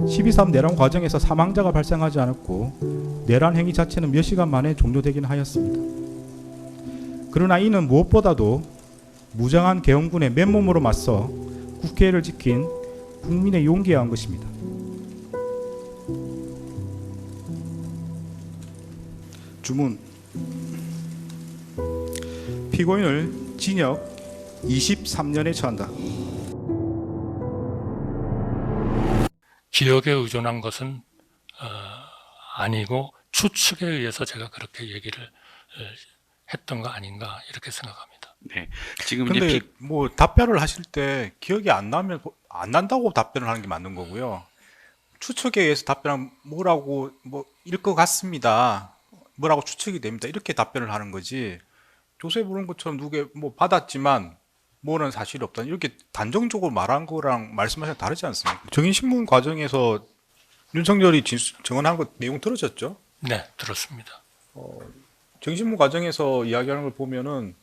12.3 내란 과정에서 사망자가 발생하지 않았고 내란 행위 자체는 몇 시간 만에 종료되긴 하였습니다. 그러나 이는 무엇보다도 무장한 계엄군의 맨몸으로 맞서 국회를 지킨 국민의 용기에 한 것입니다. 주문. 피고인을 징역 23년에 처한다. 기억에 의존한 것은 아니고 추측에 의해서 제가 그렇게 얘기를 했던 거 아닌가 이렇게 생각합니다. 네. 지금 근데 이제 뭐 답변을 하실 때 기억이 안 나면 안 난다고 답변을 하는 게 맞는 거고요. 추측에 의해서 답변하면 뭐라고 일 것 같습니다. 뭐라고 추측이 됩니다. 이렇게 답변을 하는 거지. 조세 부른 것처럼 누게 받았지만 뭐는 사실이 없다. 이렇게 단정적으로 말한 거랑 말씀하시는 다르지 않습니까? 정인신문 과정에서 윤석열이 증언한 것 내용 들으셨죠? 네, 들었습니다. 정신문 과정에서 이야기하는 걸 보면은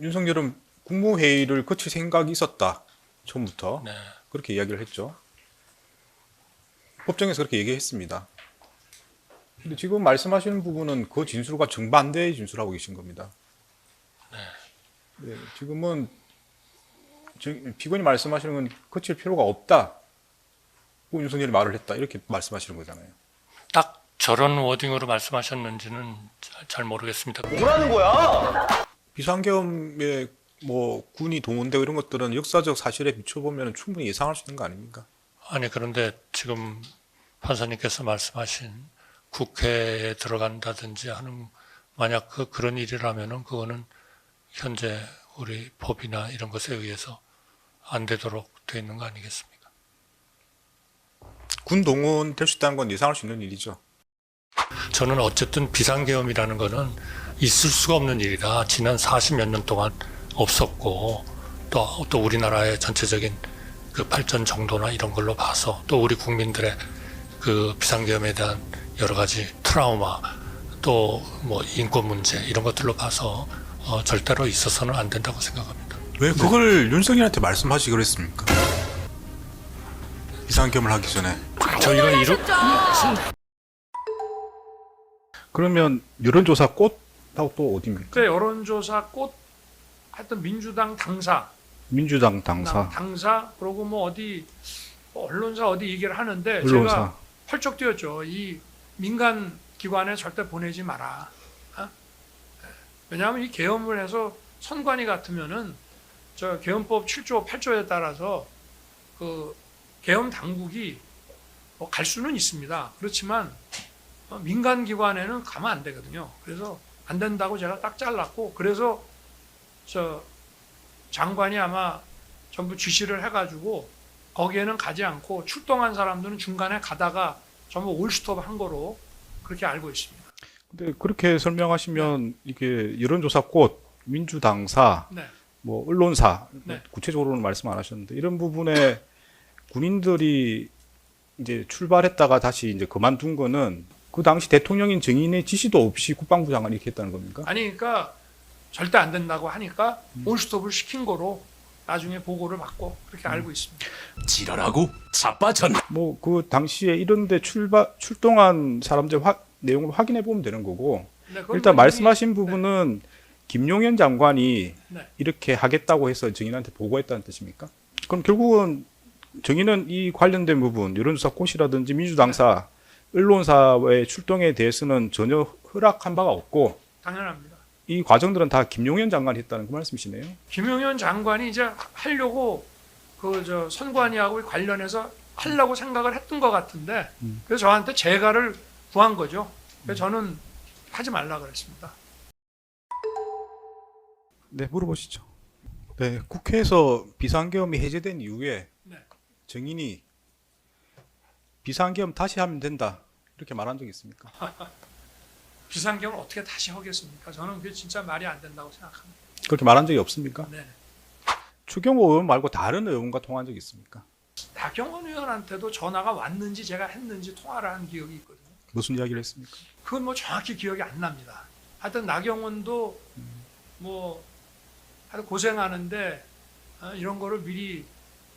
윤석열은 국무회의를 거칠 생각이 있었다. 처음부터. 네. 그렇게 이야기를 했죠. 법정에서 그렇게 얘기했습니다. 근데 지금 말씀하시는 부분은 그 진술과 정반대의 진술하고 계신 겁니다. 네, 지금은 피고인이 말씀하시는 건 거칠 필요가 없다. 윤석열이 말을 했다. 이렇게 말씀하시는 거잖아요. 딱 저런 워딩으로 말씀하셨는지는 잘 모르겠습니다. 뭐라는 거야? 비상계엄에 군이 동원되고 이런 것들은 역사적 사실에 비춰보면 충분히 예상할 수 있는 거 아닙니까? 아니 그런데 지금 판사님께서 말씀하신 국회에 들어간다든지 하는 만약 그런 일이라면은 그거는 현재 우리 법이나 이런 것에 의해서 안 되도록 돼 있는 거 아니겠습니까? 군 동원될 수 있다는 건 예상할 수 있는 일이죠. 저는 어쨌든 비상계엄이라는 거는 있을 수가 없는 일이라 지난 40몇 년 동안 없었고 또 우리나라의 전체적인 그 발전 정도나 이런 걸로 봐서 또 우리 국민들의 그 비상계엄에 대한 여러 가지 트라우마 또 인권 문제 이런 것들로 봐서 절대로 있어서는 안 된다고 생각합니다. 왜 그걸 윤석열한테 말씀하시기로 했습니까? 비상계엄을 하기 전에. 저희가 그러면 여론조사 꽃하고 또 어디입니까? 그 여론조사 꽃 하여튼 민주당 당사 민주당 당사. 그리고 어디 언론사 어디 얘기를 하는데 언론사. 제가 펄쩍 뛰었죠. 이 민간 기관에 절대 보내지 마라. 왜냐하면 이 계엄을 해서 선관위 같으면은 저 계엄법 7조 8조에 따라서 그 계엄 당국이 갈 수는 있습니다. 그렇지만 민간 기관에는 가면 안 되거든요. 그래서 안 된다고 제가 딱 잘랐고 그래서 저 장관이 아마 전부 지시를 해가지고 거기에는 가지 않고 출동한 사람들은 중간에 가다가 전부 올스톱 한 거로 그렇게 알고 있습니다. 근데 그렇게 설명하시면 이게 여론조사 꽃, 민주당사, 네. 언론사, 네. 구체적으로는 말씀 안 하셨는데 이런 부분에 군인들이 이제 출발했다가 다시 이제 그만둔 거는 그 당시 대통령인 증인의 지시도 없이 국방부 장관이 이렇게 했다는 겁니까? 아니 그러니까 절대 안 된다고 하니까 올스톱을 시킨 거로 나중에 보고를 받고 그렇게 알고 있습니다. 지랄하고 자빠졌. 그 당시에 이런데 출동한 사람들 내용을 확인해 보면 되는 거고 네, 그건 일단 이미- 말씀하신 부분은 김용현 장관이 네. 이렇게 하겠다고 해서 증인한테 보고했다는 뜻입니까? 그럼 결국은 증인은 이 관련된 부분 여론조사 꽃이라든지 민주당사 언론사의 출동에 대해서는 전혀 허락한 바가 없고 당연합니다. 이 과정들은 다 김용현 장관이 했다는 그 말씀이시네요. 김용현 장관이 이제 하려고 선관위하고 관련해서 하려고 생각을 했던 것 같은데 그래서 저한테 재가를 구한 거죠. 그래서 저는 하지 말라 그랬습니다. 네, 물어보시죠. 네, 국회에서 비상계엄이 해제된 이후에 네. 증인이 비상계엄 다시 하면 된다 이렇게 말한 적이 있습니까? 비상계엄을 어떻게 다시 하겠습니까? 저는 그게 진짜 말이 안 된다고 생각합니다. 그렇게 말한 적이 없습니까? 네. 추경호 의원 말고 다른 의원과 통화한 적이 있습니까? 나경원 의원한테도 전화가 왔는지 제가 했는지 통화를 한 기억이 있거든요. 무슨 이야기를 했습니까? 그건 정확히 기억이 안 납니다. 하여튼 나경원도 하여튼 고생하는데 이런 거를 미리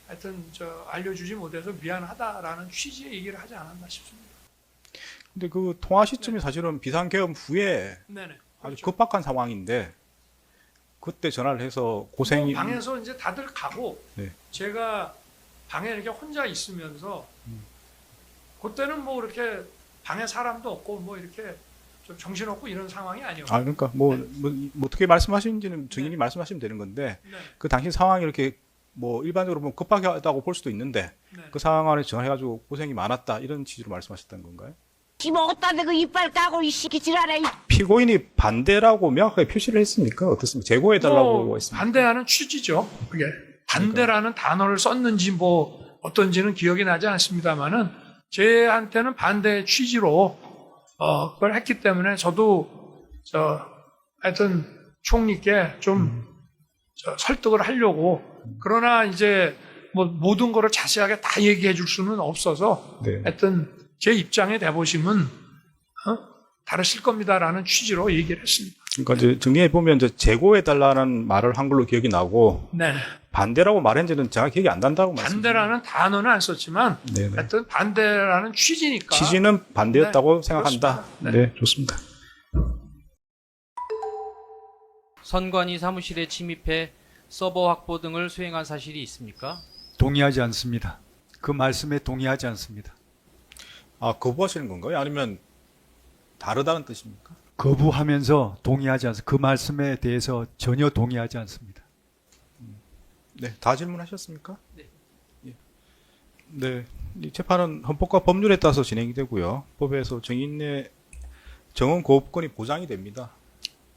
하여튼 알려주지 못해서 미안하다라는 취지의 얘기를 하지 않았나 싶습니다. 근데 그 통화 시점이 사실은 비상계엄 후에 네네. 아주 그렇죠. 급박한 상황인데 그때 전화를 해서 고생이 방에서 이제 다들 가고 네. 제가 방에 이렇게 혼자 있으면서 그때는 뭐 이렇게 방에 사람도 없고 뭐 이렇게 좀 정신없고 이런 상황이 아니었고. 아 그러니까 뭐 어떻게 말씀하시는지는 증인이 말씀하시면 되는 건데 네. 그 당시 상황이 이렇게 뭐 일반적으로 뭐 급하다고 볼 수도 있는데 네. 그 상황 안에 전화해가지고 고생이 많았다 이런 취지로 말씀하셨던 건가요? 지 먹었다 대고 이빨 까고 이 새끼 지랄해. 피고인이 반대라고 명확하게 표시를 했습니까? 어떻습니까? 제고해달라고 뭐 했습니다. 반대하는 취지죠. 그게 반대라는 단어를 썼는지 뭐 어떤지는 기억이 나지 않습니다만은 제한테는 반대의 취지로 그걸 했기 때문에 저도 하여튼 총리께 좀 설득을 하려고 그러나 이제 뭐 모든 거를 자세하게 다 얘기해 줄 수는 없어서 네. 하여튼 제 입장에 대보시면 다르실 겁니다라는 취지로 얘기를 했습니다. 그러니까 이제 정리해 보면 이제 제고해달라는 말을 한글로 기억이 나고 네. 반대라고 말했는지는 제가 기억이 안 난다고 말씀드립니다. 반대라는 단어는 안 썼지만 네네. 하여튼 반대라는 취지니까 취지는 반대였다고 네, 생각한다. 그렇습니다. 네, 좋습니다. 선관위 사무실에 침입해 서버 확보 등을 수행한 사실이 있습니까? 동의하지 않습니다. 그 말씀에 동의하지 않습니다. 아, 거부하시는 건가요? 아니면 다르다는 뜻입니까? 거부하면서 동의하지 않습니다. 그 말씀에 대해서 전혀 동의하지 않습니다. 네, 다 질문하셨습니까? 네. 예. 네, 이 재판은 헌법과 법률에 따라서 진행이 되고요. 법에서 증인의 정언 거부권이 보장이 됩니다.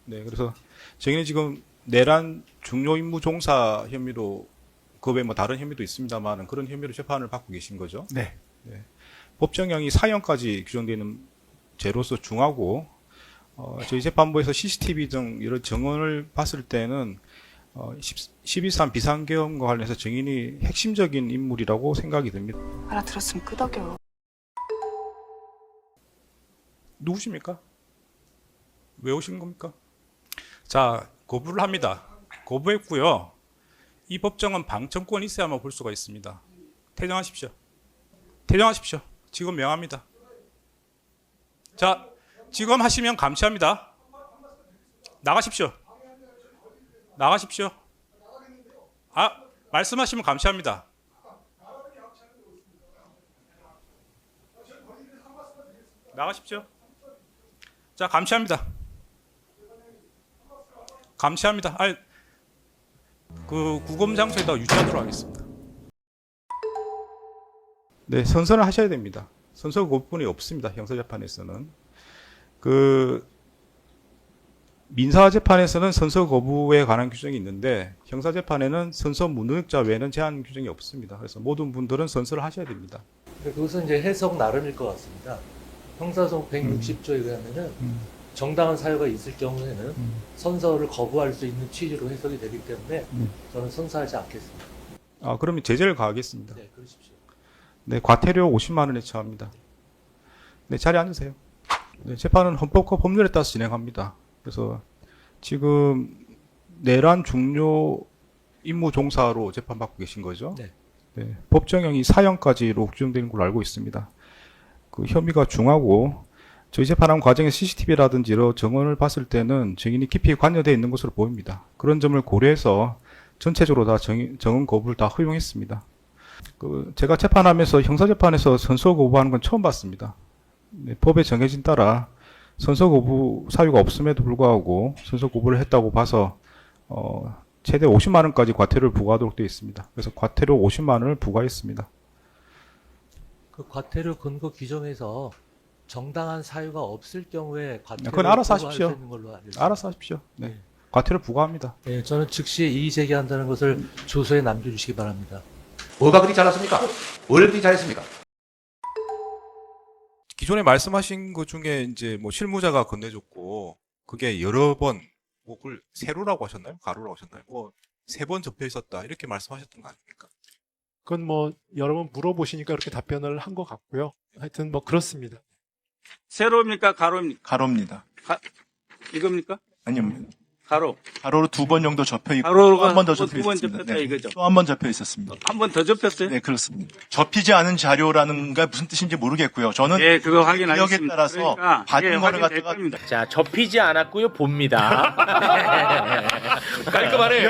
네, 그래서 증인이 지금 내란 중요 임무 종사 혐의로 그 외에 뭐 다른 혐의도 있습니다만 그런 혐의로 재판을 받고 계신 거죠. 네. 법정형이 4년까지 규정되어 있는 죄로서 중하고 저희 재판부에서 CCTV 등 여러 증언을 봤을 때는 12.3 비상계엄과 관련해서 증인이 핵심적인 인물이라고 생각이 됩니다. 알아들었으면 끄덕여. 누구십니까? 왜 오신 겁니까? 자, 거부를 합니다. 거부했고요. 이 법정은 방청권이 있어야만 볼 수가 있습니다. 퇴정하십시오. 퇴정하십시오. 지금 명합니다. 자, 지금 하시면 감시합니다. 나가십시오. 나가십시오. 아, 말씀하시면 감시합니다. 나가십시오. 자, 감시합니다. 감시합니다. 아니, 그 구검 장소에다 유치하도록 하겠습니다. 네, 선서를 하셔야 됩니다. 선서 거부권이 없습니다. 형사재판에서는. 그 민사재판에서는 선서 거부에 관한 규정이 있는데 형사재판에는 선서 무능력자 외에는 제한 규정이 없습니다. 그래서 모든 분들은 선서를 하셔야 됩니다. 그것은 이제 해석 나름일 것 같습니다. 형사소송 160조에 의하면은 정당한 사유가 있을 경우에는 선서를 거부할 수 있는 취지로 해석이 되기 때문에 저는 선서하지 않겠습니다. 아, 그러면 제재를 가하겠습니다. 네, 그러십시오. 네, 과태료 50만 원에 처합니다. 네, 자리에 앉으세요. 네, 재판은 헌법과 법률에 따라서 진행합니다. 그래서 지금 내란 중요 임무 종사로 재판받고 계신 거죠? 네. 네, 법정형이 4년까지로 규정되는 걸로 알고 있습니다. 그 혐의가 중하고 저희 재판한 과정의 CCTV라든지 여러 정언을 봤을 때는 증인이 깊이 관여되어 있는 것으로 보입니다. 그런 점을 고려해서 전체적으로 다 정언 거부를 다 허용했습니다. 그 제가 재판하면서 형사재판에서 선서 거부하는 건 처음 봤습니다. 네, 법에 정해진 따라 선서 거부 사유가 없음에도 불구하고 선서 거부를 했다고 봐서 최대 50만 원까지 과태료를 부과하도록 되어 있습니다. 그래서 과태료 50만 원을 부과했습니다. 그 과태료 근거 규정에서 정당한 사유가 없을 경우에 과태료를 그건 알아서 부과할 하십시오. 수 있는 걸로 알고 있습니다. 알아서 하십시오. 네, 과태료 부과합니다. 네, 저는 즉시 이의 제기한다는 것을 조서에 남겨주시기 바랍니다. 뭐가 그리 잘났습니까? 뭘 그리 잘했습니까? 기존에 말씀하신 것 중에 이제 뭐 실무자가 건네줬고 그게 여러 번 뭐 그걸 세로라고 하셨나요? 가로라고 하셨나요? 뭐 세 번 접혀 있었다 이렇게 말씀하셨던 거 아닙니까? 그건 뭐 여러 번 물어보시니까 그렇게 답변을 한 것 같고요. 하여튼 뭐 그렇습니다. 세로입니까? 가로입니까? 가로입니다. 이겁니까? 아니요. 가로로 2번 정도 접혀 있고 가로가 한 번 더 두 접혀 번 있습니다. 접혔다 이거죠? 또 한 번 접혀 있었습니다. 한 번 더 접혔어요? 네, 그렇습니다. 접히지 않은 자료라는 게 무슨 뜻인지 모르겠고요. 저는 예, 그거 기억에 확인하겠습니다. 따라서 그러니까, 받은 예, 거를 확인될 갖다가 겁니다. 자, 접히지 않았고요. 봅니다. 깔끔하네.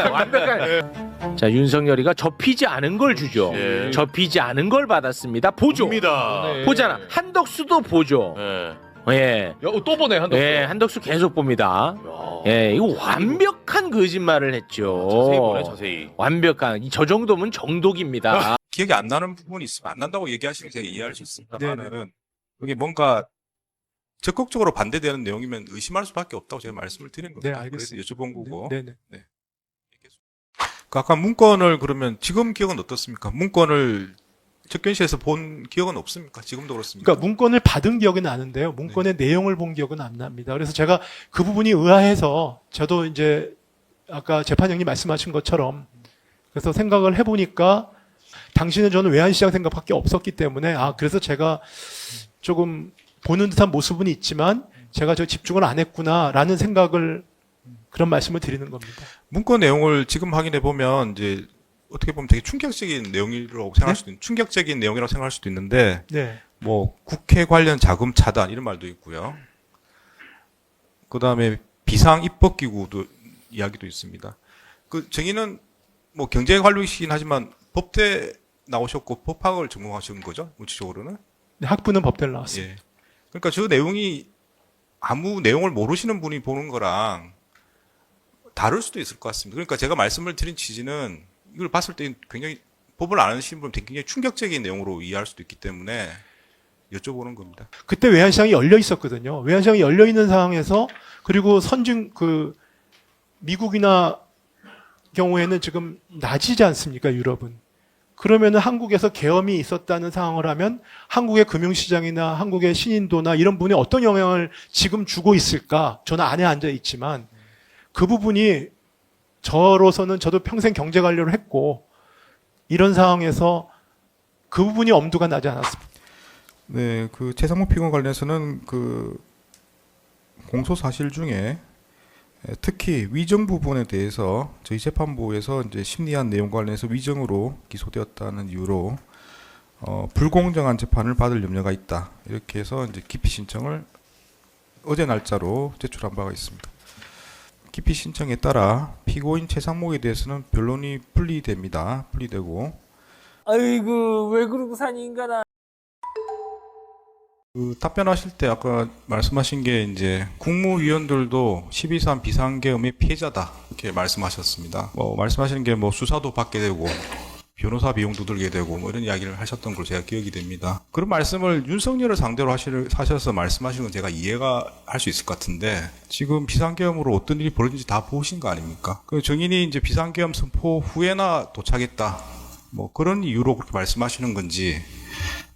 완벽한. 자, 윤석열이가 접히지 않은 걸 주죠. 접히지 않은 걸 받았습니다. 보죠. 보잖아. 한덕수도 보죠. 예. 또 보네 한덕수. 예, 한덕수 계속 봅니다. 예, 이거 완벽한 거짓말을 했죠. 자세히 보네, 자세히. 완벽한. 저 정도면 정독입니다. 기억이 안 나는 부분이 있으면 안 난다고 얘기하시면 제가 이해할 수 있습니다만은 네네. 그게 뭔가 적극적으로 반대되는 내용이면 의심할 수밖에 없다고 제가 말씀을 드린 네, 겁니다. 알겠습니다. 그래서 여쭤본 거고. 네, 네. 그 아까 문건을 그러면 지금 기억은 어떻습니까? 문건을 접견실에서 본 기억은 없습니까? 지금도 그렇습니까? 그러니까 문건을 받은 기억은 나는데요. 문건의 내용을 본 기억은 안 납니다. 그래서 제가 그 부분이 의아해서 저도 이제 아까 재판장님 말씀하신 것처럼 그래서 생각을 해보니까 당시는 저는 외환시장 생각밖에 없었기 때문에 그래서 제가 조금 보는 듯한 모습은 있지만 제가 저 집중을 안 했구나라는 생각을 그런 말씀을 드리는 겁니다. 문건 내용을 지금 확인해 보면 이제 어떻게 보면 되게 충격적인 내용이라고 생각할 수도 충격적인 내용이라고 생각할 수도 있는데 네. 뭐 국회 관련 자금 차단 이런 말도 있고요. 그다음에 비상 입법기구도 이야기도 있습니다. 그 정의는 뭐 경제 관료이시긴 하지만 법대 나오셨고 법학을 전공하신 거죠? 물질적으로는? 네, 학부는 법대를 나왔습니다. 예. 그러니까 저 내용이 아무 내용을 모르시는 분이 보는 거랑 다를 수도 있을 것 같습니다. 그러니까 제가 말씀을 드린 취지는 이걸 봤을 때 굉장히 법을 안 아시는 분은 굉장히 충격적인 내용으로 이해할 수도 있기 때문에 여쭤보는 겁니다. 그때 외환시장이 열려 있었거든요. 외환시장이 열려 있는 상황에서 그리고 미국이나 경우에는 지금 낮이지 않습니까, 유럽은. 그러면은 한국에서 계엄이 있었다는 상황을 하면 한국의 금융시장이나 한국의 신인도나 이런 부분에 어떤 영향을 지금 주고 있을까? 저는 안에 앉아 있지만 그 부분이 저로서는 저도 평생 경제 관료를 했고 이런 상황에서 그 부분이 엄두가 나지 않았습니다. 네, 그 최상목 피고인 관련해서는 그 공소 사실 중에 특히 위정 부분에 대해서 저희 재판부에서 이제 심리한 내용 관련해서 위정으로 기소되었다는 이유로 불공정한 재판을 받을 염려가 있다. 이렇게 해서 이제 기피 신청을 어제 날짜로 제출한 바가 있습니다. 기피 신청에 따라 피고인 최상목에 대해서는 변론이 분리됩니다. 분리되고. 아이고, 왜 그러고 사니, 인간아. 그 답변하실 때 아까 말씀하신 게 이제 국무위원들도 12.3 비상계엄의 피해자다 이렇게 말씀하셨습니다. 뭐 말씀하시는 게 뭐 수사도 받게 되고 변호사 비용도 들게 되고 뭐 이런 이야기를 하셨던 걸로 제가 기억이 됩니다. 그런 말씀을 윤석열을 상대로 하셔서 말씀하시는 건 제가 이해가 할 수 있을 것 같은데 지금 비상계엄으로 어떤 일이 벌어진지 다 보신 거 아닙니까? 그 정인이 이제 비상계엄 선포 후에나 도착했다. 뭐 그런 이유로 그렇게 말씀하시는 건지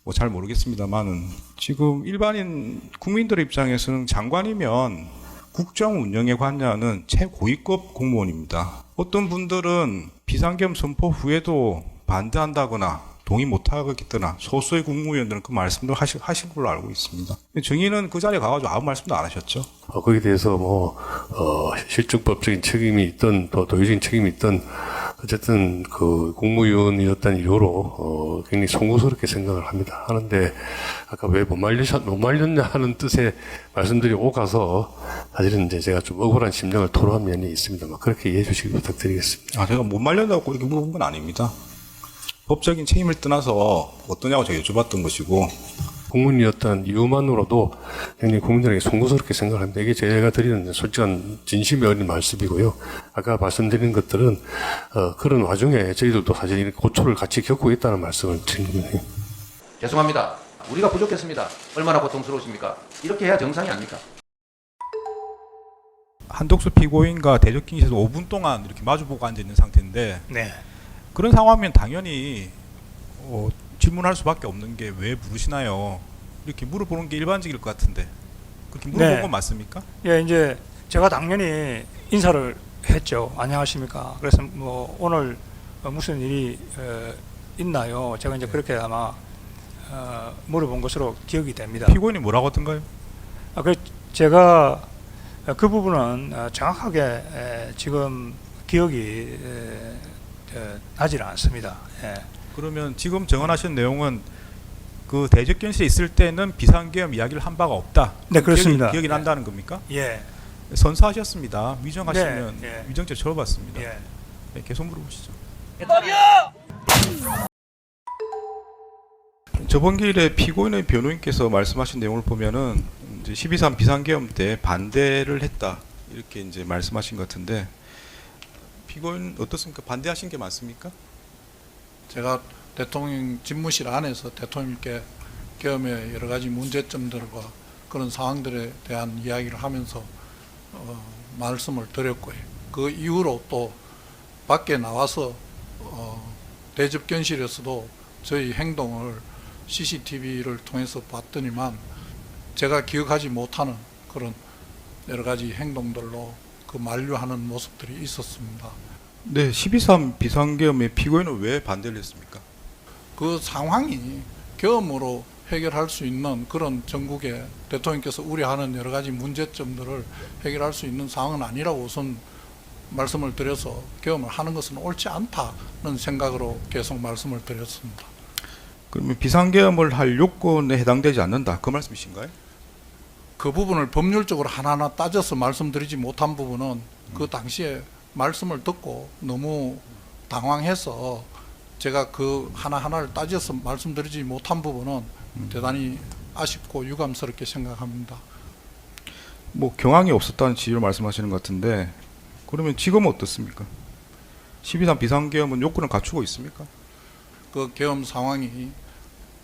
뭐 잘 모르겠습니다만은 지금 일반인 국민들의 입장에서는 장관이면 국정 운영에 관여하는 최고위급 공무원입니다. 어떤 분들은 비상계엄 선포 후에도 반대한다거나 동의 못하겠거나 소수의 국무위원들은 그 말씀도 하신 걸로 알고 있습니다. 정의는 그 자리에 가가지고 아무 말씀도 안 하셨죠. 거기에 대해서 실적법적인 책임이 있든 또 도의적인 책임이 있든 어쨌든 그 국무위원이었다는 이유로 굉장히 송구스럽게 생각을 합니다. 하는데 아까 왜 못 말렸냐 하는 뜻의 말씀들이 오가서 사실은 이제 제가 좀 억울한 심정을 토로한 면이 있습니다만 그렇게 이해해 주시기 부탁드리겠습니다. 제가 못 말렸다고 이렇게 물어본 건 아닙니다. 법적인 책임을 떠나서 어떠냐고 제가 여쭤봤던 것이고 국문이었던 이유만으로도 굉장히 국민들에게 송구스럽게 생각합니다. 이게 제가 드리는 솔직한 진심이 어린 말씀이고요. 아까 말씀드린 것들은 그런 와중에 저희들도 사실 고초를 같이 겪고 있다는 말씀을 드립니다. 죄송합니다. 우리가 부족했습니다. 얼마나 고통스러우십니까? 이렇게 해야 정상이 아닙니까? 한덕수 피고인과 대적기에서 5분 동안 이렇게 마주보고 앉아있는 상태인데 네. 그런 상황이면 당연히 질문할 수밖에 없는 게 왜 부르시나요? 이렇게 물어보는 게 일반적일 것 같은데 그렇게 물어본 건 맞습니까? 예, 이제 제가 당연히 인사를 했죠. 안녕하십니까. 그래서 뭐 오늘 무슨 일이 있나요? 제가 이제 그렇게 아마 물어본 것으로 기억이 됩니다. 피고인이 뭐라고 하던가요? 그래서 제가 그 부분은 정확하게 지금 기억이 나질 않습니다. 예. 그러면 지금 정언하신 내용은 그 대적견실에 있을 때는 비상계엄 이야기를 한 바가 없다. 네, 그렇습니다. 기억이 난다는 겁니까? 예. 선서하셨습니다. 위정하시면 네, 네. 위정죄 처벌받습니다. 예. 네, 계속 물어보시죠. 저번 기일에 피고인의 변호인께서 말씀하신 내용을 보면은 이제 12.3 비상계엄 때 반대를 했다 이렇게 이제 말씀하신 것 같은데 피고인 어떻습니까? 반대하신 게 맞습니까? 제가 대통령 집무실 안에서 대통령께 계엄의 여러 가지 문제점들과 그런 상황들에 대한 이야기를 하면서 말씀을 드렸고요. 그 이후로 또 밖에 나와서 대접견실에서도 저희 행동을 CCTV를 통해서 봤더니만 제가 기억하지 못하는 그런 여러 가지 행동들로 그 만류하는 모습들이 있었습니다. 네, 12.3 비상계엄의 피고인은 왜 반대를 했습니까? 그 상황이 계엄으로 해결할 수 있는 그런 전국에 대통령께서 우려하는 여러 가지 문제점들을 해결할 수 있는 상황은 아니라고 우선 말씀을 드려서 계엄을 하는 것은 옳지 않다는 생각으로 계속 말씀을 드렸습니다. 그러면 비상계엄을 할 요건에 해당되지 않는다 그 말씀이신가요? 그 부분을 법률적으로 하나하나 따져서 말씀드리지 못한 부분은 그 당시에 말씀을 듣고 너무 당황해서 제가 그 하나하나를 따져서 말씀드리지 못한 부분은 대단히 아쉽고 유감스럽게 생각합니다. 뭐 경황이 없었다는 취지로 말씀하시는 것 같은데 그러면 지금은 어떻습니까? 12.3 비상계엄은 요건을 갖추고 있습니까? 그 계엄 상황이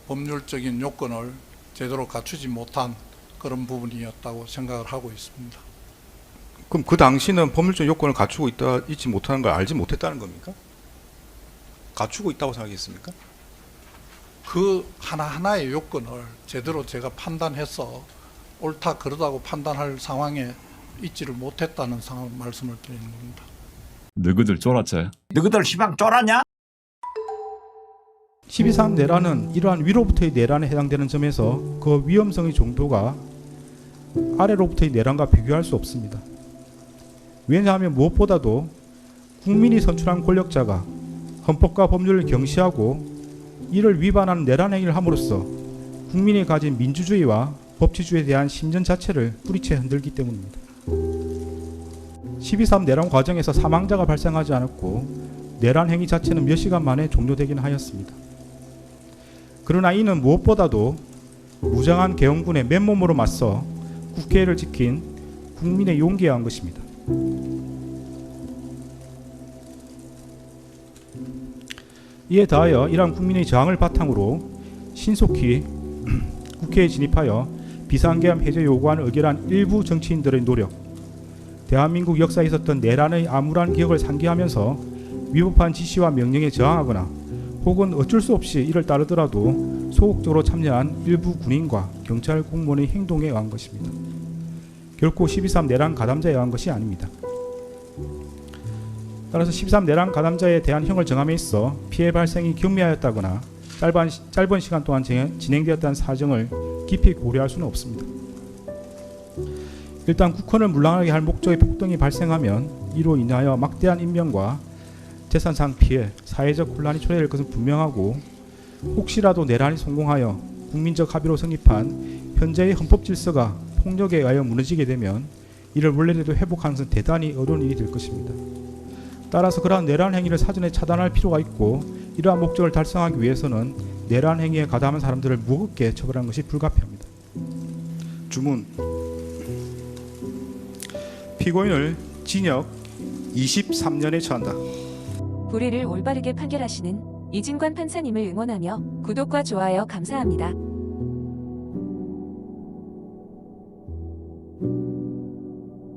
법률적인 요건을 제대로 갖추지 못한 그런 부분이었다고 생각을 하고 있습니다. 그럼 그 당시는 법률적 요건을 갖추고 있지 못하는 걸 알지 못했다는 겁니까? 갖추고 있다고 생각했습니까? 그 하나하나의 요건을 제대로 제가 판단해서 옳다 그러다고 판단할 상황에 있지를 못했다는 상황 말씀을 드리는 겁니다. 너희들 쫄았지? 너희들 시방 쫄았냐? 12.3 내란은 이러한 위로부터의 내란에 해당되는 점에서 그 위험성의 정도가 아래로부터의 내란과 비교할 수 없습니다. 왜냐하면 무엇보다도 국민이 선출한 권력자가 헌법과 법률을 경시하고 이를 위반하는 내란 행위를 함으로써 국민이 가진 민주주의와 법치주의에 대한 신전 자체를 뿌리채 흔들기 때문입니다. 12.3 내란 과정에서 사망자가 발생하지 않았고 내란 행위 자체는 몇 시간 만에 종료되긴 하였습니다. 그러나 이는 무엇보다도 무장한 계엄군의 맨몸으로 맞서 국회를 지킨 국민의 용기에 의한 것입니다. 이에 더하여 이러한 국민의 저항을 바탕으로 신속히 국회에 진입하여 비상계엄 해제 요구안을 의결한 일부 정치인들의 노력, 대한민국 역사에 있었던 내란의 암울한 기억을 상기하면서 위법한 지시와 명령에 저항하거나 혹은 어쩔 수 없이 이를 따르더라도 소극적으로 참여한 일부 군인과 경찰 공무원의 행동에 의한 것입니다. 결코 12.3 내란 가담자에 의한 것이 아닙니다. 따라서 13 내란 가담자에 대한 형을 정함에 있어 피해 발생이 경미하였다거나 짧은 시간 동안 진행되었다는 사정을 깊이 고려할 수는 없습니다. 일단 국헌을 물랑하게 할 목적의 폭동이 발생하면 이로 인하여 막대한 인명과 재산상 피해, 사회적 혼란이 초래될 것은 분명하고 혹시라도 내란이 성공하여 국민적 합의로 성립한 현재의 헌법 질서가 폭력에 의하여 무너지게 되면 이를 원래대로 회복하는 것은 대단히 어려운 일이 될 것입니다. 따라서 그러한 내란 행위를 사전에 차단할 필요가 있고 이러한 목적을 달성하기 위해서는 내란 행위에 가담한 사람들을 무겁게 처벌하는 것이 불가피합니다. 주문. 피고인을 징역 23년에 처한다. 불의를 올바르게 판결하시는 이진관 판사님을 응원하며 구독과 좋아요 감사합니다.